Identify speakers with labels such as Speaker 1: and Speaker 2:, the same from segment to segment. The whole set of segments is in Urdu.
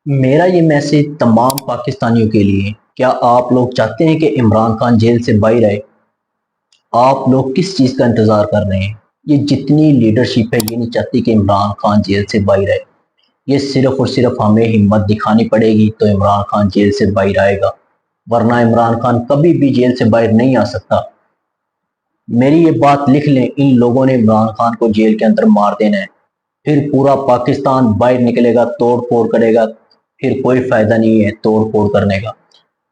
Speaker 1: میرا یہ میسج تمام پاکستانیوں کے لیے، کیا آپ لوگ چاہتے ہیں کہ عمران خان جیل سے باہر آئے؟ آپ لوگ کس چیز کا انتظار کر رہے ہیں؟ یہ جتنی لیڈرشپ ہے یہ نہیں چاہتی کہ عمران خان جیل سے باہر آئے۔ یہ صرف اور صرف ہمیں ہمت دکھانی پڑے گی تو عمران خان جیل سے باہر آئے گا، ورنہ عمران خان کبھی بھی جیل سے باہر نہیں آ سکتا۔ میری یہ بات لکھ لیں، ان لوگوں نے عمران خان کو جیل کے اندر مار دینا ہے، پھر پورا پاکستان باہر نکلے گا، توڑ پھوڑ کرے گا، پھر کوئی فائدہ نہیں ہے توڑ پھوڑ کرنے کا۔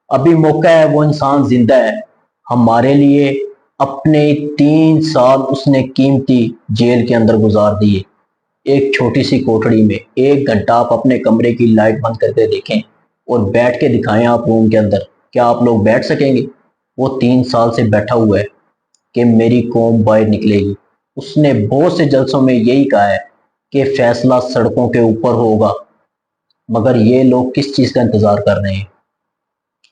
Speaker 1: ابھی موقع ہے، وہ انسان زندہ ہے ہمارے لیے، اپنے 3 سال اس نے قیمتی جیل کے اندر گزار دیے، ایک چھوٹی سی کوٹڑی میں۔ 1 گھنٹہ آپ اپنے کمرے کی لائٹ بند کر کے دیکھیں اور بیٹھ کے دکھائیں آپ روم کے اندر، کیا آپ لوگ بیٹھ سکیں گے؟ وہ 3 سال سے بیٹھا ہوا ہے کہ میری قوم باہر نکلے گی۔ اس نے بہت سے جلسوں میں یہی کہا ہے کہ فیصلہ سڑکوں کے اوپر ہوگا، مگر یہ لوگ کس چیز کا انتظار کر رہے ہیں؟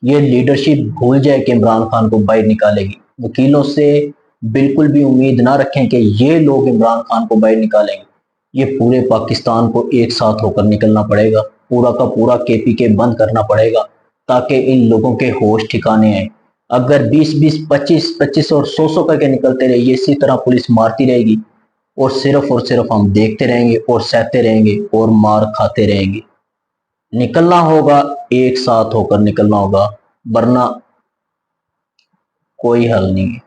Speaker 1: یہ لیڈرشپ بھول جائے کہ عمران خان کو باہر نکالے گی۔ وکیلوں سے بالکل بھی امید نہ رکھیں کہ یہ لوگ عمران خان کو باہر نکالیں گے۔ یہ پورے پاکستان کو ایک ساتھ ہو کر نکلنا پڑے گا، پورا کا پورا KPK بند کرنا پڑے گا تاکہ ان لوگوں کے ہوش ٹھکانے آئیں۔ اگر 20-20، 25-25 اور 100 کر کے نکلتے رہے، یہ اسی طرح پولیس مارتی رہے گی اور صرف ہم دیکھتے رہیں گے اور سہتے رہیں گے اور مار کھاتے رہیں گے۔ نکلنا ہوگا، ایک ساتھ ہو کر نکلنا ہوگا، ورنہ کوئی حل نہیں ہے۔